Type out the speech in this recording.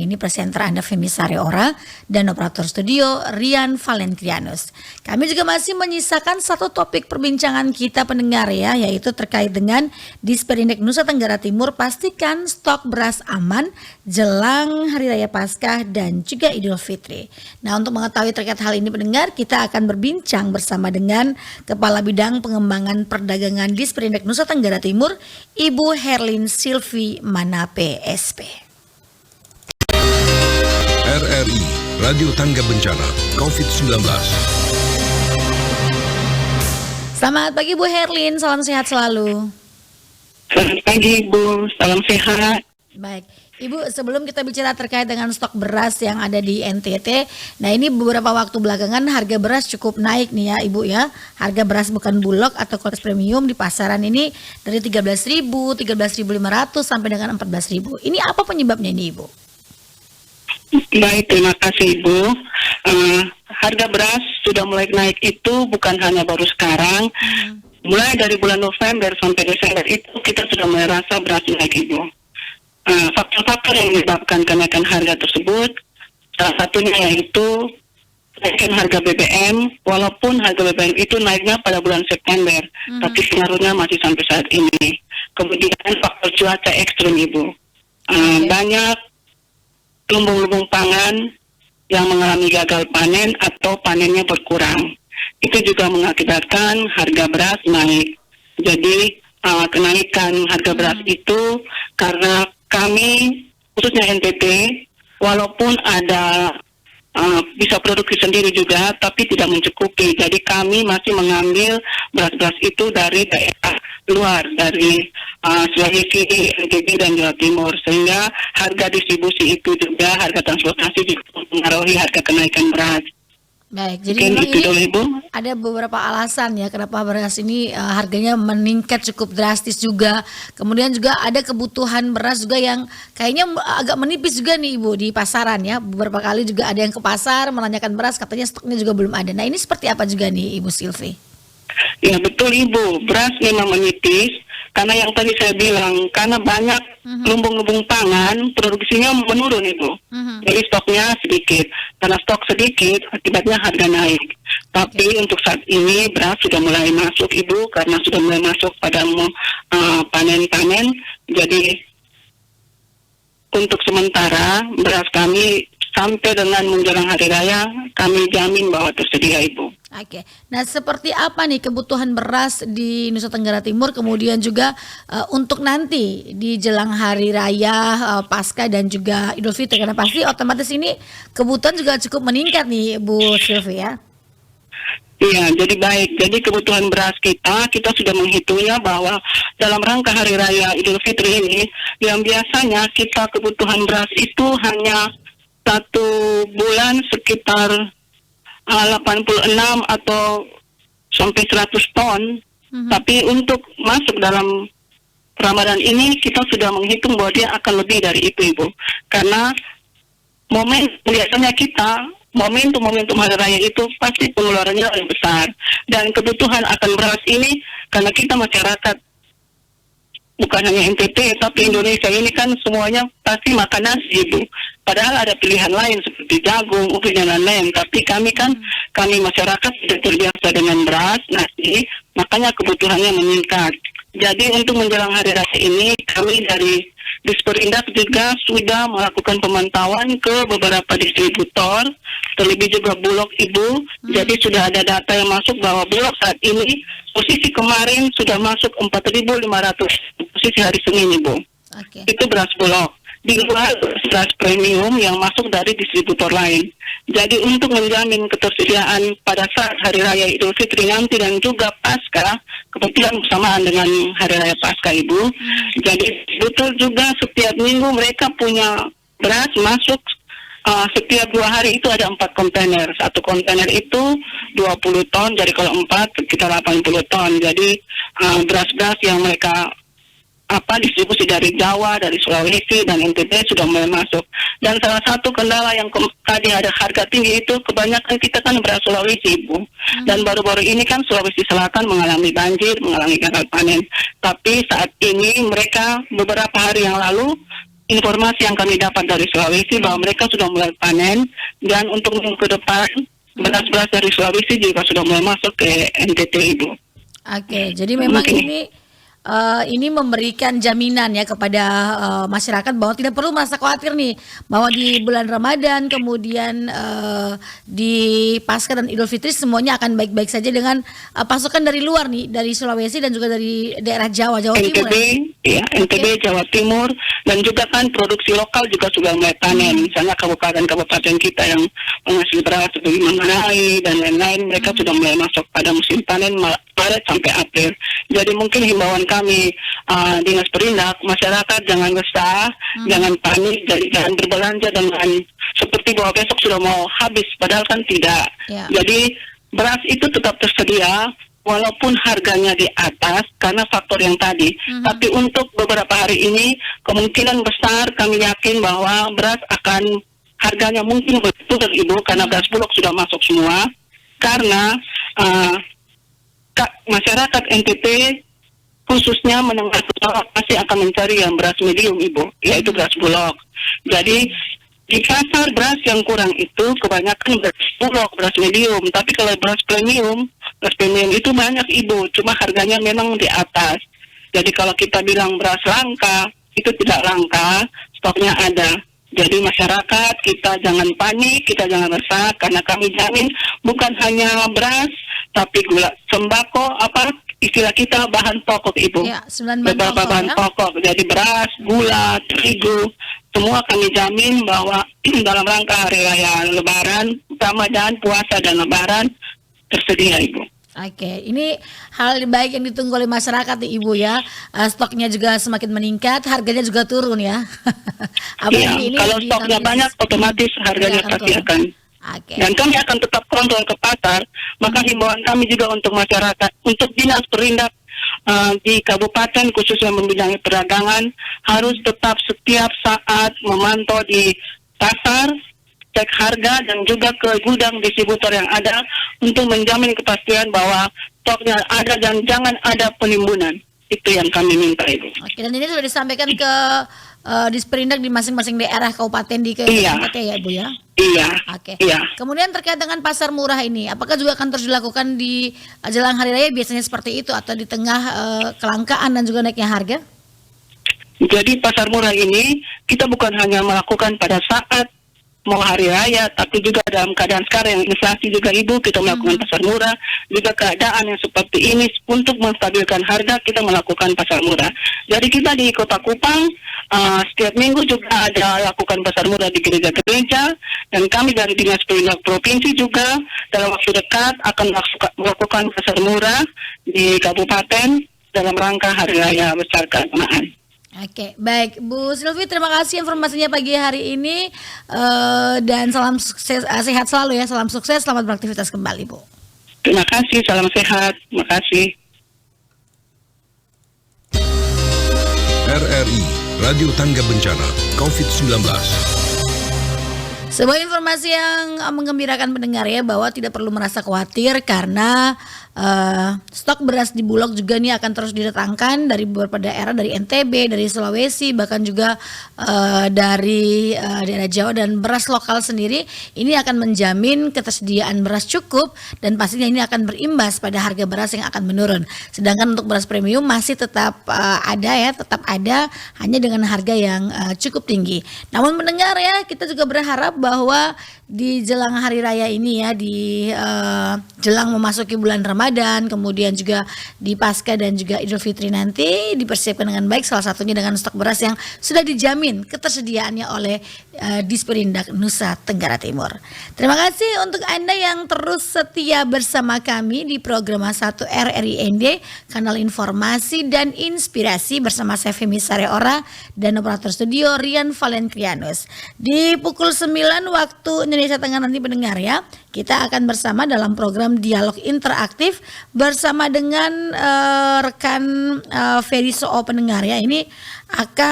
Ini presenter Anda Femi Sareora dan operator studio Rian Valentianus. Kami juga masih menyisakan satu topik perbincangan kita pendengar ya, yaitu terkait dengan Disperindak Nusa Tenggara Timur pastikan stok beras aman jelang Hari Raya Paskah dan juga Idul Fitri. Nah, untuk mengetahui terkait hal ini pendengar, kita akan berbincang bersama dengan Kepala Bidang Pengembangan Perdagangan Disperindak Nusa Tenggara Timur, Ibu Herlin Silvi Manape SP. RRI, Radio Tangga Bencana, COVID-19. Selamat pagi Bu Herlin, salam sehat selalu. Selamat pagi Bu, salam sehat. Baik, Ibu, sebelum kita bicara terkait dengan stok beras yang ada di NTT, nah ini beberapa waktu belakangan harga beras cukup naik nih ya Ibu ya. Harga beras bukan bulog atau kualitas premium di pasaran ini dari 13.000, 13.500 sampai dengan 14.000. Ini apa penyebabnya ini Ibu? Baik, terima kasih Ibu. Harga beras sudah mulai naik itu bukan hanya baru sekarang. Mulai dari bulan November sampai Desember itu kita sudah mulai rasa beras naik Ibu. Faktor-faktor yang menyebabkan kenaikan harga tersebut, salah satunya yaitu kenaikan harga BBM. Walaupun harga BBM itu naiknya pada bulan September, tapi pengaruhnya masih sampai saat ini. Kemudian faktor cuaca ekstrim Ibu. Banyak lumbung-lumbung pangan yang mengalami gagal panen atau panennya berkurang. Itu juga mengakibatkan harga beras naik. Jadi kenaikan harga beras itu karena kami, khususnya NTT, walaupun ada bisa produksi sendiri juga, tapi tidak mencukupi. Jadi kami masih mengambil beras-beras itu dari daerah luar, dari Sulawesi, NTB dan Jawa Timur, sehingga harga distribusi itu juga, harga transportasi juga mengaruhi harga kenaikan beras. Baik, jadi Mungkin memang itu ini dulu, Ibu. ada beberapa alasan ya kenapa beras ini harganya meningkat cukup drastis juga. Kemudian juga ada kebutuhan beras juga yang kayaknya agak menipis juga nih Ibu di pasaran ya. Beberapa kali juga ada yang ke pasar menanyakan beras, katanya stoknya juga belum ada. Nah, ini seperti apa juga nih Ibu Silvi? Ya betul Ibu, beras memang menipis karena yang tadi saya bilang, karena banyak lumbung-lumbung pangan, produksinya menurun Ibu. Jadi stoknya sedikit. Karena stok sedikit, akibatnya harga naik. Tapi untuk saat ini beras sudah mulai masuk Ibu, karena sudah mulai masuk pada panen-panen. Jadi untuk sementara beras kami sampai dengan menjelang hari raya, kami jamin bahwa tersedia Ibu. Oke, nah seperti apa nih kebutuhan beras di Nusa Tenggara Timur, kemudian juga untuk nanti di jelang hari raya Paskah dan juga Idul Fitri, karena pasti otomatis ini kebutuhan juga cukup meningkat nih Bu Silvi ya. Iya, jadi baik. Jadi kebutuhan beras kita sudah menghitungnya bahwa dalam rangka hari raya Idul Fitri ini, yang biasanya kita kebutuhan beras itu hanya satu bulan sekitar 86 atau sampai 100 ton. Tapi untuk masuk dalam Ramadan ini kita sudah menghitung bahwa dia akan lebih dari itu Ibu. Karena biasanya kita momentum hari raya itu pasti pengeluarannya lebih besar. Dan kebutuhan akan beras ini karena kita masyarakat bukan hanya NTT, tapi Indonesia ini kan semuanya pasti makan nasi Ibu. Padahal ada pilihan lain seperti jagung, ubi dan lain-lain. Tapi kami masyarakat sudah terbiasa dengan beras, nasi, makanya kebutuhannya meningkat. Jadi untuk menjelang hari raya ini, kami dari Disperindak juga sudah melakukan pemantauan ke beberapa distributor, terlebih juga Bulog Ibu. Jadi sudah ada data yang masuk bahwa Bulog saat ini posisi kemarin sudah masuk 4.500 posisi hari Senin Ibu. Itu beras Bulog. Di luar beras premium yang masuk dari distributor lain. Jadi untuk menjamin ketersediaan pada saat Hari Raya Idul Fitri nanti dan juga Paskah, kebetulan bersamaan dengan Hari Raya Paskah Ibu. Jadi betul juga setiap minggu mereka punya beras masuk setiap 2 hari itu ada 4 kontainer. Satu kontainer itu 20 ton, jadi kalau 4 sekitar 80 ton. Jadi beras-beras yang mereka distribusi dari Jawa, dari Sulawesi dan NTB sudah mulai masuk. Dan salah satu kendala yang tadi ada harga tinggi itu kebanyakan kita kan beras Sulawesi Ibu. Dan baru-baru ini kan Sulawesi Selatan mengalami banjir, mengalami gagal panen. Tapi saat ini mereka beberapa hari yang lalu informasi yang kami dapat dari Sulawesi bahwa mereka sudah mulai panen, dan untuk minggu ke depan beras-beras dari Sulawesi juga sudah mulai masuk ke NTT, Ibu. Oke, jadi memang Mungkin. ini memberikan jaminan ya kepada masyarakat bahwa tidak perlu merasa khawatir nih bahwa di bulan Ramadan kemudian di Paskah dan Idul Fitri semuanya akan baik-baik saja dengan pasokan dari luar nih, dari Sulawesi dan juga dari daerah Jawa Timur. NTB, ya, NTB, Jawa Timur, dan juga kan produksi lokal juga sudah mulai panen. Misalnya kabupaten-kabupaten kita yang menghasil beras seperti Manggarai dan lain-lain, mereka sudah mulai masuk pada musim panen Maret sampai April. Jadi mungkin himbauan kami Dinas Perindak, masyarakat jangan resah, jangan panik, jangan berbelanja dengan seperti bahwa besok sudah mau habis, padahal kan tidak. Ya. Jadi beras itu tetap tersedia walaupun harganya di atas karena faktor yang tadi. Tapi untuk beberapa hari ini kemungkinan besar kami yakin bahwa beras akan harganya mungkin berturun, Ibu, karena beras bulog sudah masuk semua. Karena masyarakat NTT khususnya menengah ke bawah pasti akan mencari yang beras medium, Ibu, yaitu beras bulog. Jadi di pasar beras yang kurang itu kebanyakan beras bulog, beras medium. Tapi kalau beras premium itu banyak, Ibu, cuma harganya memang di atas. Jadi kalau kita bilang beras langka, itu tidak langka, stoknya ada. Jadi masyarakat kita jangan panik, kita jangan resah, karena kami jamin bukan hanya beras, tapi gula, sembako, istilah kita bahan pokok, Ibu. Ya, 9 beberapa bahan pokok. Jadi beras, gula, terigu, semua kami jamin bahwa dalam rangka hari raya Lebaran, Ramadan, puasa dan Lebaran tersedia, Ibu. Oke, ini hal baik yang ditunggu oleh masyarakat nih, Ibu ya. Stoknya juga semakin meningkat, harganya juga turun ya. Iya, kalau stoknya banyak, otomatis harganya pasti akan. Okay. Dan kami akan tetap kontrol ke pasar. Maka himbauan kami juga untuk masyarakat, untuk Dinas Perindak di kabupaten khususnya membidangi perdagangan, harus tetap setiap saat memantau di pasar, cek harga, dan juga ke gudang distributor yang ada untuk menjamin kepastian bahwa stoknya ada dan jangan ada penimbunan. Itu yang kami minta, Ibu. Oke, dan ini sudah disampaikan ke Disperindak di masing-masing daerah kabupaten di Iya. ya, Bu ya? Iya. Oke. Iya. Kemudian terkait dengan pasar murah ini, apakah juga akan terus dilakukan di jelang hari raya biasanya seperti itu atau di tengah kelangkaan dan juga naiknya harga? Jadi pasar murah ini kita bukan hanya melakukan pada saat mau hari raya, tapi juga dalam keadaan sekarang yang inflasi juga, Ibu, kita melakukan pasar murah. Juga keadaan yang seperti ini untuk menstabilkan harga, kita melakukan pasar murah. Jadi kita di Kota Kupang setiap minggu juga ada lakukan pasar murah di gereja-gereja, dan kami dari Dinas Perindak Provinsi juga dalam waktu dekat akan melakukan pasar murah di kabupaten dalam rangka hari raya besar keagamaan. Oke, baik Bu Sylvie, terima kasih informasinya pagi hari ini dan salam sukses, sehat selalu ya, salam sukses, selamat beraktivitas kembali, Bu. Terima kasih, salam sehat, terima kasih. RRI, Radio Tangga Bencana, COVID-19. Sebuah informasi yang menggembirakan pendengar ya, bahwa tidak perlu merasa khawatir karena stok beras di Bulog juga nih akan terus didatangkan dari beberapa daerah, dari NTB, dari Sulawesi, bahkan juga dari daerah Jawa, dan beras lokal sendiri ini akan menjamin ketersediaan beras cukup dan pastinya ini akan berimbas pada harga beras yang akan menurun. Sedangkan untuk beras premium masih tetap ada ya, tetap ada, hanya dengan harga yang cukup tinggi. Namun mendengar ya, kita juga berharap bahwa di jelang hari raya ini ya, di jelang memasuki bulan Ramadan, kemudian juga di Paskah dan juga Idul Fitri nanti dipersiapkan dengan baik, salah satunya dengan stok beras yang sudah dijamin ketersediaannya oleh Disperindak Nusa Tenggara Timur. Terima kasih untuk Anda yang terus setia bersama kami di program 1 RRIND, kanal informasi dan inspirasi, bersama saya Femi Sareora dan operator studio Rian Valencianus. Di pukul 9 waktu Indonesia Tengah nanti pendengar ya, kita akan bersama dalam program Dialog Interaktif bersama dengan rekan Ferry Soo pendengar ya. Ini akan